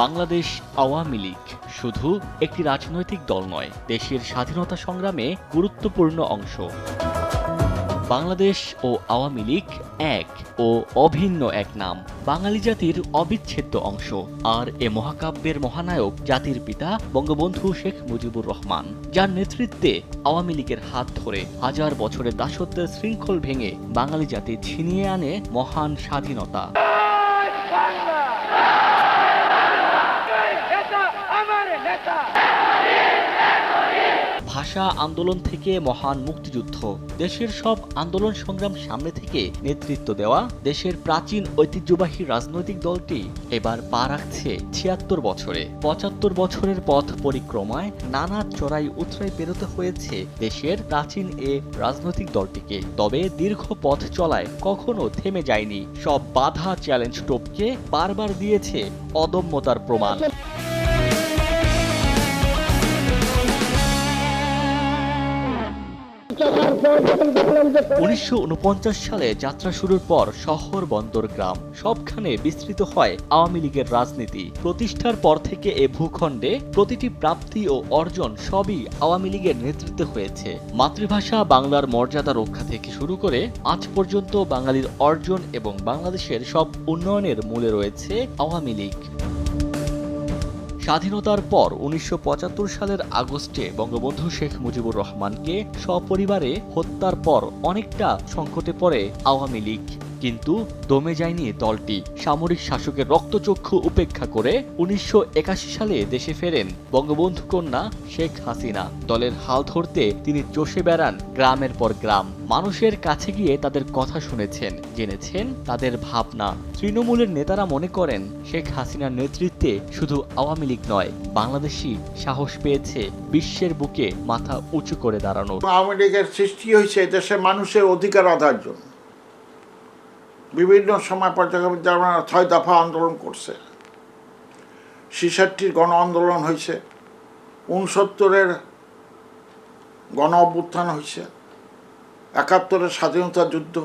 বাংলাদেশ আওয়ামী লীগ শুধু একটি রাজনৈতিক দল নয়, দেশের স্বাধীনতা সংগ্রামে গুরুত্বপূর্ণ অংশ। বাংলাদেশ ও আওয়ামী লীগ এক ও অভিন্ন এক নাম, বাঙালি জাতির অবিচ্ছেদ্য অংশ। আর এ মহাকাব্যের মহানায়ক জাতির পিতা বঙ্গবন্ধু শেখ মুজিবুর রহমান, যার নেতৃত্বে আওয়ামী লীগের হাত ধরে হাজার বছরের দাসত্বের শৃঙ্খল ভেঙে বাঙালি জাতি ছিনিয়ে আনে মহান স্বাধীনতা। ভাষা আন্দোলন থেকে মহান মুক্তিযুদ্ধ, দেশের সব আন্দোলন সংগ্রাম সামনে থেকে নেতৃত্ব দেওয়া দেশের প্রাচীন ঐতিহ্যবাহী রাজনৈতিক দলটি এবার পা রাখছে ৭৬ বছরে। ৭৫ বছরের পথ পরিক্রমায় নানা চড়াই উতরাই পেরোতে হয়েছে দেশের প্রাচীন এ রাজনৈতিক দলটিকে। তবে দীর্ঘ পথ চলায় কখনো থেমে যায়নি, সব বাধা চ্যালেঞ্জ টপকে বারবার দিয়েছে অদম্যতার প্রমাণ। ১৯৪৯ সালে যাত্রা শুরুর পর শহর বন্দর গ্রাম সবখানে বিস্তৃত হয় আওয়ামী লীগের রাজনীতি। প্রতিষ্ঠার পর থেকে এ ভূখণ্ডে প্রতিটি প্রাপ্তি ও অর্জন সবই আওয়ামী লীগের নেতৃত্বে হয়েছে। মাতৃভাষা বাংলার মর্যাদা রক্ষা থেকে শুরু করে আজ পর্যন্ত বাঙালির অর্জন এবং বাংলাদেশের সব উন্নয়নের মূলে রয়েছে আওয়ামী লীগ। স্বাধীনতার পর ১৯৭৫ সালের আগস্টে বঙ্গবন্ধু শেখ মুজিবুর রহমানকে সপরিবারে হত্যার পর অনেকটা সংকটে পড়ে আওয়ামী লীগ। কিন্তু দমে যায়নি দলটি। সামরিক শাসকের রক্তচক্ষু উপেক্ষা করে ১৯৮১ সালে দেশে ফেরেন বঙ্গবন্ধু কন্যা শেখ হাসিনা। দলের হাল ধরতে তিনি চষে বেড়ান গ্রামের পর গ্রাম। মানুষের কাছে গিয়ে তাদের কথা শুনেছেন, জেনেছেন তাদের ভাবনা। তৃণমূলের নেতারা মনে করেন শেখ হাসিনার নেতৃত্বে শুধু আওয়ামী লীগ নয়, বাংলাদেশই সাহস পেয়েছে বিশ্বের বুকে মাথা উঁচু করে দাঁড়ানো। আওয়ামী লীগের সৃষ্টি হয়েছে দেশে মানুষের অধিকার আদায়ের জন্য। বিভিন্ন সময় পর্যায়ে যারা ৬ দফা আন্দোলন করছে, ৬৬-র গণ আন্দোলন হয়েছে, ৬৯-এর গণ অভ্যুত্থান হয়েছে, ৭১-এর স্বাধীনতা যুদ্ধ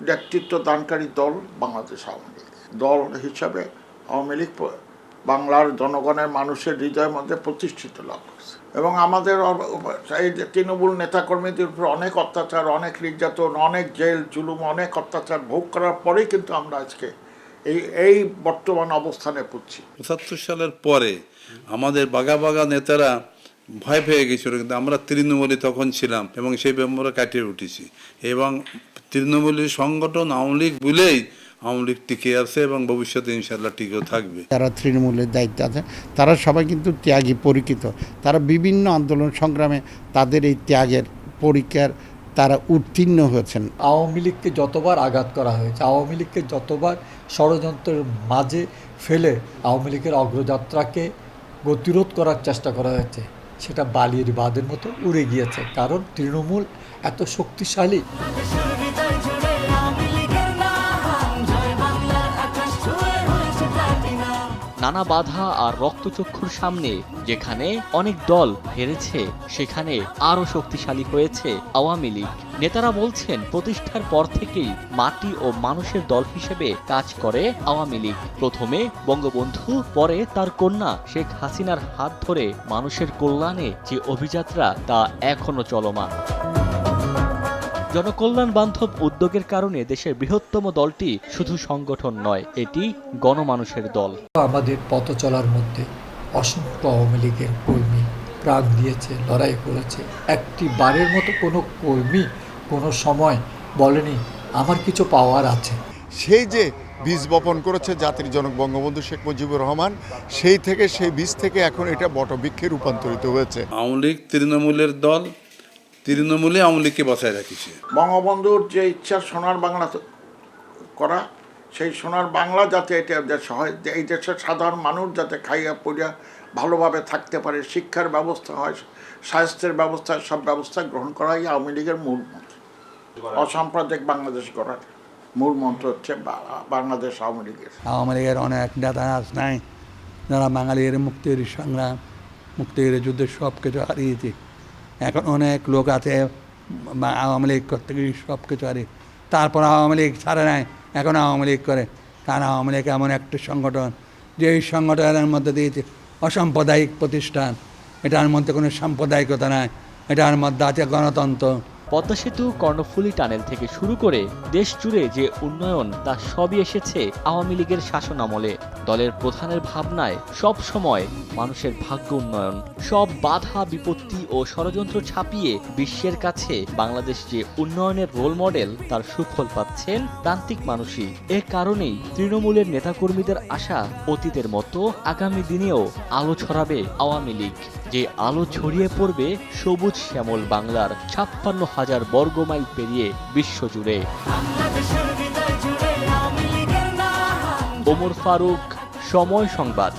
নেতৃত্ব দানকারী দল বাংলাদেশ আওয়ামী লীগ। দল হিসাবে আওয়ামী লীগ বাংলার জনগণের মানুষের হৃদয়ের মধ্যে প্রতিষ্ঠিত লাভ করছে এবং আমাদের এই যে তৃণমূল নেতাকর্মীদের উপর অনেক অত্যাচার, অনেক নির্যাতন, অনেক জেল জুলুম, অনেক অত্যাচার ভোগ করার পরেই কিন্তু আমরা আজকে এই বর্তমান অবস্থানে পড়ছি। ৭৫ সালের পরে আমাদের বাগা বাগা নেতারা ভয় পেয়ে গেছিল, কিন্তু আমরা তৃণমূলী তখন ছিলাম এবং সেই আমরা কাটিয়ে উঠেছি। এবং তৃণমূলী সংগঠন আওয়ামী লীগ বলেই আওয়ামী লীগ টিকে আছে এবং ভবিষ্যতে ইনশাআল্লাহ টিকেও থাকবে। যারা তৃণমূলের দায়িত্বে আছে তারা সবাই কিন্তু ত্যাগী পরীক্ষিত। তারা বিভিন্ন আন্দোলন সংগ্রামে তাদের এই ত্যাগের পরীক্ষার তারা উত্তীর্ণ হয়েছেন। আওয়ামী লীগকে যতবার আঘাত করা হয়েছে, আওয়ামী লীগকে যতবার ষড়যন্ত্রের মাঝে ফেলে আওয়ামী লীগের অগ্রযাত্রাকে গতিরোধ করার চেষ্টা করা হয়েছে, সেটা বালির বাঁধের মতো উড়ে গিয়েছে। কারণ তৃণমূল এত শক্তিশালী। নানা বাধা আর রক্তচক্ষুর সামনে যেখানে অনেক দল হেরেছে, সেখানে আরও শক্তিশালী হয়েছে আওয়ামী লীগ। নেতারা বলছেন প্রতিষ্ঠার পর থেকেই মাটি ও মানুষের দল হিসেবে কাজ করে আওয়ামী লীগ। প্রথমে বঙ্গবন্ধু, পরে তার কন্যা শেখ হাসিনার হাত ধরে মানুষের কল্যাণে যে অভিযাত্রা তা এখনো চলমান। জনকল্যাণ বান্ধব উদ্যোগের কারণে দেশের বৃহত্তম দলটি শুধু সংগঠন নয়, এটি গণমানুষের দল। আমাদের পথ চলার মধ্যে অসংখ্য আওয়ামী লীগের কর্মী প্রাণ দিয়েছে, লড়াই করেছে। একটি বারের মতো কোনো কর্মী কোনো সময় বলেনি আমার কিছু পাওয়ার আছে। সেই যে বীজ বপন করেছে জাতির জনক বঙ্গবন্ধু শেখ মুজিবুর রহমান, সেই বীজ থেকে এখন এটা বটবৃক্ষে রূপান্তরিত হয়েছে। আওয়ামী লীগ তৃণমূলের দল, তৃণমূলে আওয়ামী লীগকে বাঁচায় রাখিছে। বঙ্গবন্ধুর যে ইচ্ছা সোনার বাংলা করা, সেই সোনার বাংলা যাতে এটা দেশ হয়, এই দেশের সাধারণ মানুষ যাতে খাইয়া পড়িয়া ভালোভাবে থাকতে পারে, শিক্ষার ব্যবস্থা হয়, স্বাস্থ্যের ব্যবস্থা, সব ব্যবস্থা গ্রহণ করাই আওয়ামী লীগের মূল মন্ত্র। অসাম্প্রদায়িক বাংলাদেশ গড়ার মূল মন্ত্র হচ্ছে বাংলাদেশ আওয়ামী লীগের। আওয়ামী লীগের অনেক নেতা আজ নাই, যারা বাঙালির মুক্তির সংগ্রাম, মুক্তির যুদ্ধে সব কিছু হারিয়েছে। এখন অনেক লোক আছে আওয়ামী লীগ করতে গিয়ে সব কিছু হারিয়ে, তারপর আওয়ামী লীগ ছাড়ে নাই, এখন আওয়ামী লীগ করে। কারণ আওয়ামী লীগ এমন একটা সংগঠন যে এই সংগঠনের মধ্যে দিয়ে অসাম্প্রদায়িক প্রতিষ্ঠান, এটার মধ্যে কোনো সাম্প্রদায়িকতা নাই, এটার মধ্যে আছে গণতন্ত্র। পদ্মা সেতু, কর্ণফুলী টানেল থেকে শুরু করে দেশ জুড়ে যে উন্নয়ন তা সবই এসেছে আওয়ামী লীগের শাসনামলে। দলের প্রধানের ভাবনায় সব সময় মানুষের ভাগ্য উন্নয়ন। সব বাধা বিপত্তি ও ষড়যন্ত্র ছাপিয়ে বিশ্বের কাছে বাংলাদেশ যে উন্নয়নের রোল মডেল তার সুফল পাচ্ছেন প্রান্তিক মানুষই। এ কারণেই তৃণমূলের নেতাকর্মীদের আশা অতীতের মতো আগামী দিনেও আলো ছড়াবে আওয়ামী লীগ, যে আলো ছড়িয়ে পড়বে সবুজ শ্যামল বাংলার 56,000 বর্গমাইল পেরিয়ে বিশ্বজুড়ে। ওমর ফারুক, সময় সংবাদ।